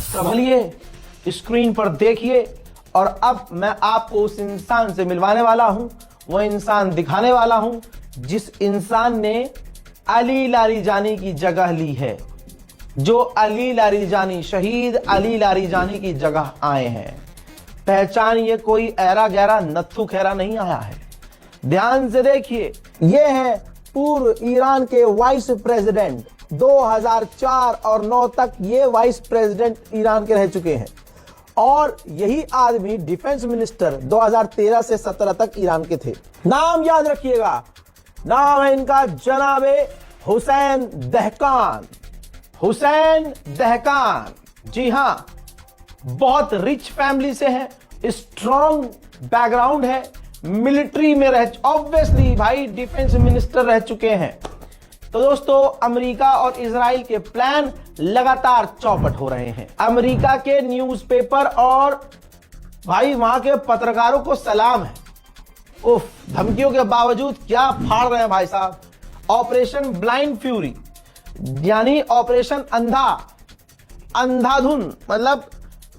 संभलिए, screen पर देखिए और अब मैं आपको उस इंसान से मिलवाने वाला हूं, वो इंसान दिखाने वाला हूं जिस इंसान ने अली लारीजानी की जगह ली है, जो अली लारीजानी, शहीद अली लारीजानी की जगह आए हैं। पहचानिए, कोई ऐरा गहरा नत्थु खैरा नहीं आया है। ध्यान से देखिए, ये है पूर्व ईरान के वाइस प्रेसिडेंट, 2004 और 9 तक ये वाइस प्रेसिडेंट ईरान के रह चुके हैं और यही आदमी डिफेंस मिनिस्टर 2013 से 17 तक ईरान के थे। नाम याद रखिएगा, नाम है इनका जनाबे हुसैन दहकान। हुसैन दहकान, जी हां, बहुत रिच फैमिली से है, स्ट्रॉन्ग बैकग्राउंड है, मिलिट्री में रह, ऑब्वियसली भाई डिफेंस मिनिस्टर रह चुके हैं। तो दोस्तों, अमेरिका और इजराइल के प्लान लगातार चौपट हो रहे हैं। अमेरिका के न्यूज़पेपर और भाई वहां के पत्रकारों को सलाम है। उफ, धमकियों के बावजूद क्या फाड़ रहे हैं भाई साहब। ऑपरेशन ब्लाइंड फ्यूरी, यानी ऑपरेशन अंधाधुन, मतलब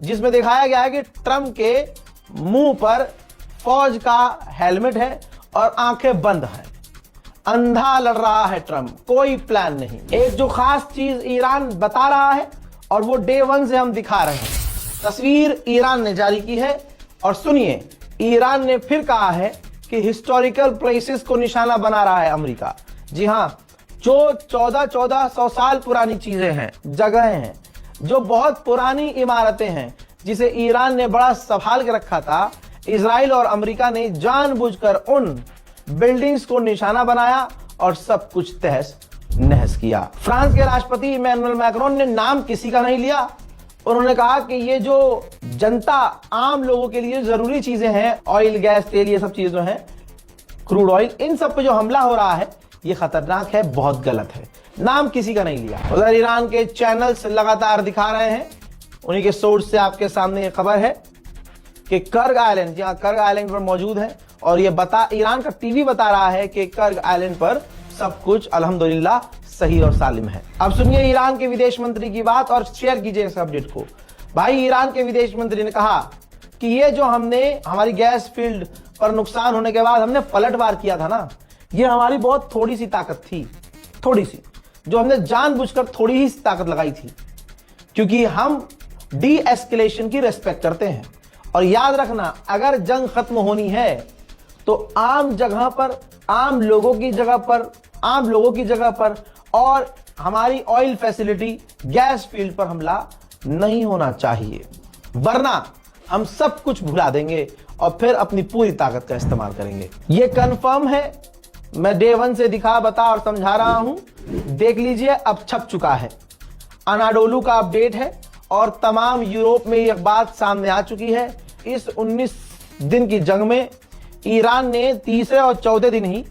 जिसमें दिखाया गया है कि ट्रंप के मुंह पर फौज का हेलमेट है और आंखें बंद हैं। अंधा लड़ रहा है ट्रंप, कोई प्लान नहीं। एक जो खास चीज ईरान बता रहा है और वो डे 1 से हम दिखा रहे हैं। तस्वीर ईरान ने जारी की है और सुनिए, ईरान ने फिर कहा है कि हिस्टोरिकल प्लेसेस को निशाना बना रहा है अमेरिका। जी हां, जो 1400 साल पुरानी चीजें हैं, जगहें हैं, जो बहुत पुरानी इमारतें हैं, जिसे ईरान ने बड़ा संभाल के रखा था, इजराइल और अमेरिका ने जानबूझकर उन बिल्डिंग्स को निशाना बनाया और सब कुछ तहस नहस किया। फ्रांस के राष्ट्रपति इमैनुअल मैक्रोन ने नाम किसी का नहीं लिया। उन्होंने कहा कि ये जो जनता, आम लोगों के लिए जरूरी चीजें हैं, ऑयल, गैस, तेल, ये सब चीजें हैं, क्रूड ऑयल, इन सब पे जो हमला हो रहा है ये खतरनाक है, बहुत गलत है। नाम किसी का नहीं लिया। उधर ईरान के चैनल्स लगातार दिखा रहे हैं, उन्हीं के सोर्स से आपके सामने ये खबर है कि कर्ग आइलैंड, जहां कर्ग आइलैंड पर मौजूद है, और ये ईरान का टीवी बता रहा है कि कर्ग आइलैंड पर सब कुछ अल्हम्दुलिल्लाह सही और सालिम है। अब सुनिए ईरान के विदेश मंत्री की बात और शेयर कीजिए इस अपडेट को। भाई, ईरान के विदेश मंत्री ने कहा कि ये जो हमने हमारी गैस फील्ड पर नुकसान होने के बाद हमने पलटवार किया था ना, ये हमारी बहुत थोड़ी सी ताकत थी, थोड़ी सी, जो हमने जानबूझकर थोड़ी ही ताकत लगाई थी, क्योंकि हम डी एस्केलेशन की रेस्पेक्ट करते हैं। और याद रखना, अगर जंग खत्म होनी है तो आम जगह पर, आम लोगों की जगह पर और हमारी ऑयल फैसिलिटी, गैस फील्ड पर हमला नहीं होना चाहिए, वरना हम सब कुछ भुला देंगे और फिर अपनी पूरी ताकत का इस्तेमाल करेंगे। ये कंफर्म है, मैं डे 1 से दिखा, बता और समझा रहा हूं। देख लीजिए, अब छप चुका है, अनाडोलू का अपडेट है और तमाम यूरोप में यह बात सामने आ चुकी है। इस 19 दिन की जंग में ईरान ने तीसरे और चौथे दिन ही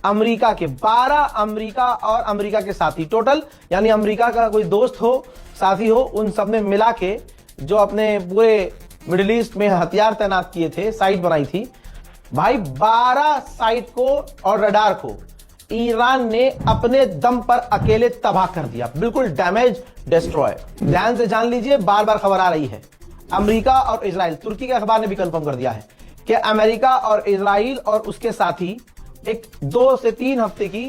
अमेरिका के 12 अमेरिका और अमेरिका के साथी, टोटल यानी अमेरिका का कोई दोस्त हो, साथी हो, उन सब ने मिला के जो अपने पूरे मिडिल ईस्ट में हथियार तैनात किए थे, साइट बनाई थी भाई, 12 साइट को और रडार को ईरान ने अपने दम पर अकेले तबाह कर दिया, बिल्कुल डैमेज, डिस्ट्रॉय। ध्यान से जान लीजिए, बार बार खबर आ रही है, अमेरिका और इजराइल, तुर्की के अखबार ने भी कंफर्म कर दिया है कि अमेरिका और इजराइल और उसके साथी एक 2 से 3 हफ्ते की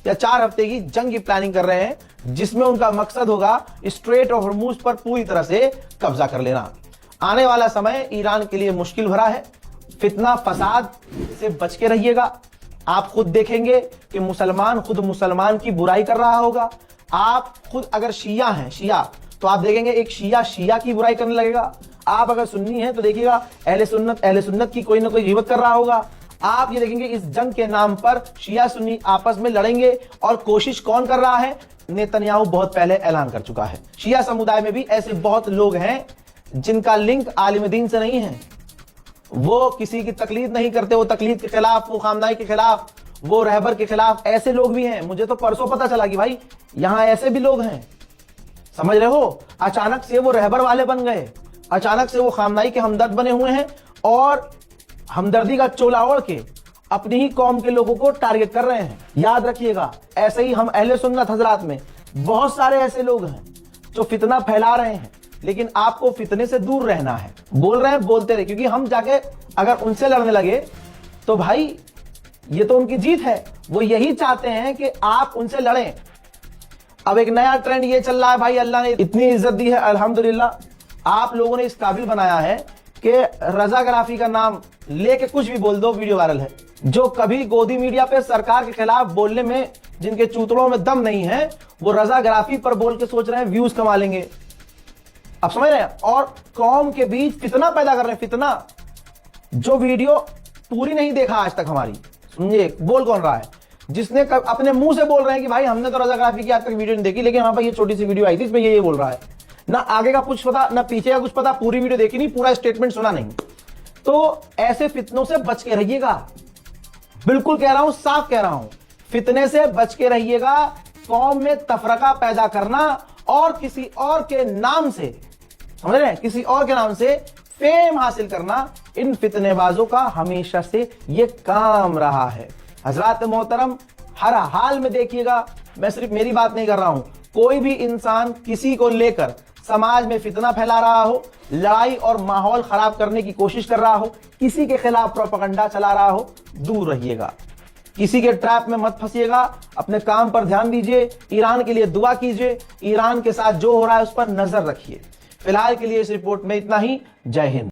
या 4 हफ्ते की जंग की प्लानिंग कर रहे हैं, जिसमें उनका मकसद होगा स्ट्रेट ऑफ हॉर्मुज पर पूरी तरह से कब्जा कर लेना। आने वाला समय ईरान के लिए मुश्किल भरा है, फितना फसाद से बच के रहिएगा। आप खुद देखेंगे कि मुसलमान खुद मुसलमान की बुराई कर रहा होगा। आप खुद अगर शिया हैं, शिया, तो आप देखेंगे एक शिया शिया की बुराई करने लगेगा। आप अगर सुन्नी हैं तो देखिएगा अहले सुन्नत की कोई ना कोई गिबत कर रहा होगा। आप ये देखेंगे इस जंग के नाम पर शिया सुन्नी आपस में लड़ेंगे, और कोशिश कौन कर रहा है? नेतन्याहू बहुत पहले ऐलान कर चुका है। शिया समुदाय में भी ऐसे बहुत लोग हैं जिनका लिंक आलिम दीन से नहीं है, वो किसी की तकलीद नहीं करते, वो तकलीद के खिलाफ, वो खामदाई के खिलाफ, वो रहबर के खिलाफ, ऐसे लोग भी हैं। मुझे तो परसों पता चला कि भाई यहां ऐसे भी लोग हैं, समझ रहे हो। अचानक से वो रहबर वाले बन गए, अचानक से वो खामदाई के हमदर्द बने हुए हैं और हमदर्दी का चोला ओढ़ के अपनी ही कौम के लोगों को टारगेट कर रहे हैं। याद रखिएगा, ऐसे ही हम अहले सुन्नत हजरात में बहुत सारे ऐसे लोग हैं जो फितना फैला रहे हैं, लेकिन आपको फितने से दूर रहना है। बोल रहे हैं, बोलते रहे, क्योंकि हम जाके अगर उनसे लड़ने लगे तो भाई ये तो उनकी जीत है। वो यही चाहते हैं कि आप उनसे लड़ें। अब एक नया ट्रेंड ये चल रहा है भाई, अल्लाह ने इतनी इज्जत दी है अल्हम्दुलिल्लाह, आप लोगों ने इस काबिल बनाया है कि रजाग्राफी का नाम लेके कुछ भी बोल दो, वीडियो वायरल है। जो कभी गोदी मीडिया पे सरकार के खिलाफ बोलने में जिनके चूतड़ों में दम नहीं है, वो रजाग्राफी पर बोल के सोच रहे हैं व्यूज कमा लेंगे। आप समझ रहे हैं? और कौम के बीच फितना पैदा कर रहे हैं, फितना। जो वीडियो पूरी नहीं देखा आज तक हमारी, समझिए बोल कौन रहा है, जिसने अपने मुंह से बोल रहे हैं कि भाई हमने तो रजाग्राफी की आज तक वीडियो नहीं देखी, लेकिन हमारे पास ये छोटी सी वीडियो आई थी, इसमें ये बोल रहा है, ना आगे का कुछ पता ना पीछे का कुछ पता, पूरी वीडियो देखी नहीं, पूरा स्टेटमेंट सुना नहीं। तो ऐसे फितनों से बच के रहिएगा, बिल्कुल कह रहा हूं, साफ कह रहा हूं, फितने से बच के रहिएगा। कौम में तफरका पैदा करना और किसी और के नाम से, समझ रहे हैं, किसी और के नाम से फेम हासिल करना, इन फितनेबाजों का हमेशा से ये काम रहा है। हजरात मोहतरम, हर हाल में देखिएगा, मैं सिर्फ मेरी बात नहीं कर रहा हूं, कोई भी इंसान किसी को लेकर समाज में फितना फैला रहा हो, लड़ाई और माहौल खराब करने की कोशिश कर रहा हो, किसी के खिलाफ प्रोपेगेंडा चला रहा हो, दूर रहिएगा। किसी के ट्रैप में मत फंसिएगा, अपने काम पर ध्यान दीजिए, ईरान के लिए दुआ कीजिए, ईरान के साथ जो हो रहा है उस पर नजर रखिए। फिलहाल के लिए इस रिपोर्ट में इतना ही। जय हिंद।